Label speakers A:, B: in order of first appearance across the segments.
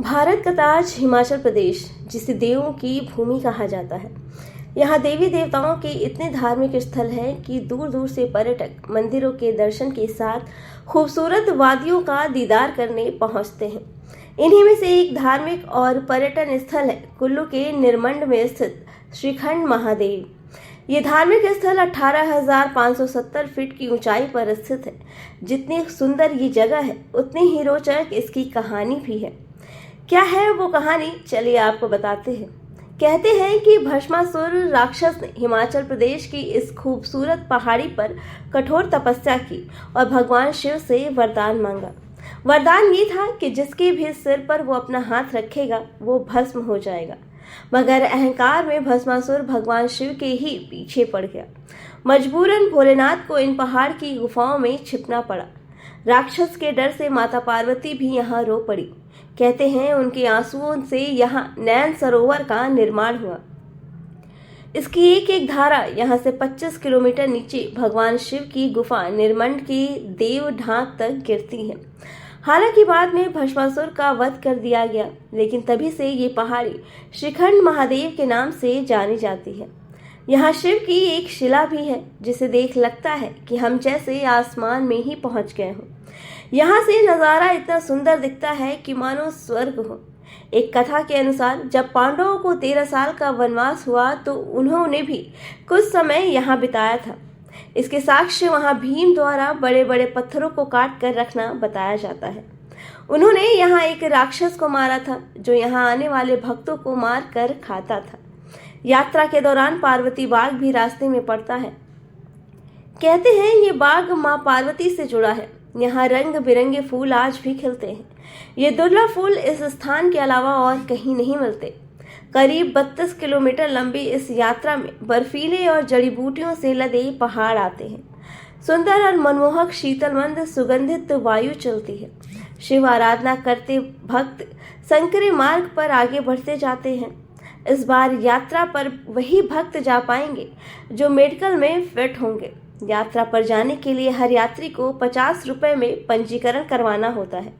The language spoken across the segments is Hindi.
A: भारत का ताज हिमाचल प्रदेश, जिसे देवों की भूमि कहा जाता है। यहाँ देवी देवताओं के इतने धार्मिक स्थल हैं कि दूर दूर से पर्यटक मंदिरों के दर्शन के साथ खूबसूरत वादियों का दीदार करने पहुँचते हैं। इन्हीं में से एक धार्मिक और पर्यटन स्थल है कुल्लू के निरमंड में स्थित श्रीखंड महादेव। ये धार्मिक स्थल 18,570 फीट की ऊंचाई पर स्थित है। जितनी सुंदर ये जगह है, उतनी ही रोचक इसकी कहानी भी है। क्या है वो कहानी, चलिए आपको बताते हैं। कहते हैं कि भस्मासुर राक्षस ने हिमाचल प्रदेश की इस खूबसूरत पहाड़ी पर कठोर तपस्या की और भगवान शिव से वरदान मांगा। वरदान ये था कि जिसके भी सिर पर वो अपना हाथ रखेगा वो भस्म हो जाएगा। मगर अहंकार में भस्मासुर भगवान शिव के ही पीछे पड़ गया। मजबूरन भोलेनाथ को इन पहाड़ की गुफाओं में छिपना पड़ा। राक्षस के डर से माता पार्वती भी यहाँ रो पड़ी। कहते हैं उनके आंसुओं से यहाँ नैन सरोवर का निर्माण हुआ। इसकी एक एक धारा यहाँ से 25 किलोमीटर नीचे भगवान शिव की गुफा निरमंड की देव ढांक तक गिरती है। हालांकि बाद में भस्मासुर का वध कर दिया गया, लेकिन तभी से ये पहाड़ी श्रीखंड महादेव के नाम से जानी जाती है। यहाँ शिव की एक शिला भी है, जिसे देख लगता है कि हम जैसे आसमान में ही पहुंच गए हों। यहाँ से नज़ारा इतना सुंदर दिखता है कि मानो स्वर्ग हो। एक कथा के अनुसार जब पांडवों को 13 साल का वनवास हुआ तो उन्होंने भी कुछ समय यहाँ बिताया था। इसके साक्ष्य वहाँ भीम द्वारा बड़े बड़े पत्थरों को काट कर रखना बताया जाता है। उन्होंने यहाँ एक राक्षस को मारा था, जो यहाँ आने वाले भक्तों को मार कर खाता था। यात्रा के दौरान पार्वती बाग भी रास्ते में पड़ता है। कहते हैं ये बाग माँ पार्वती से जुड़ा है। यहाँ रंग बिरंगे फूल आज भी खिलते हैं। ये दुर्लभ फूल इस स्थान के अलावा और कहीं नहीं मिलते। करीब 32 किलोमीटर लंबी इस यात्रा में बर्फीले और जड़ी बूटियों से लदे पहाड़ आते हैं। सुंदर और मनमोहक शीतलमंद सुगंधित वायु चलती है। शिव आराधना करते भक्त संकरे मार्ग पर आगे बढ़ते जाते हैं। इस बार यात्रा पर वही भक्त जा पाएंगे जो मेडिकल में फिट होंगे। यात्रा पर जाने के लिए हर यात्री को 50 रुपए में पंजीकरण करवाना होता है।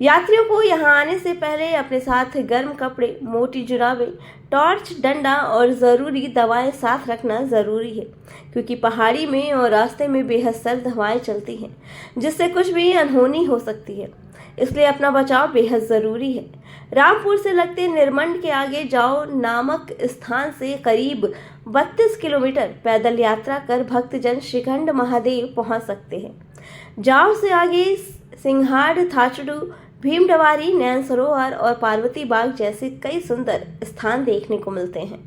A: यात्रियों को यहाँ आने से पहले अपने साथ गर्म कपड़े, मोटी जुराबें, टॉर्च, डंडा और ज़रूरी दवाएं साथ रखना ज़रूरी है, क्योंकि पहाड़ी में और रास्ते में बेहद सर्द हवाएं चलती हैं, जिससे कुछ भी अनहोनी हो सकती है। इसलिए अपना बचाव बेहद ज़रूरी है। रामपुर से लगते निरमंड के आगे जाओ नामक स्थान से करीब 32 किलोमीटर पैदल यात्रा कर भक्तजन श्रीखंड महादेव पहुंच सकते हैं। जाओ से आगे सिंघाड़, थाचड़ू, भीमडवारी, नैन सरोवर और पार्वती बाग जैसे कई सुंदर स्थान देखने को मिलते हैं।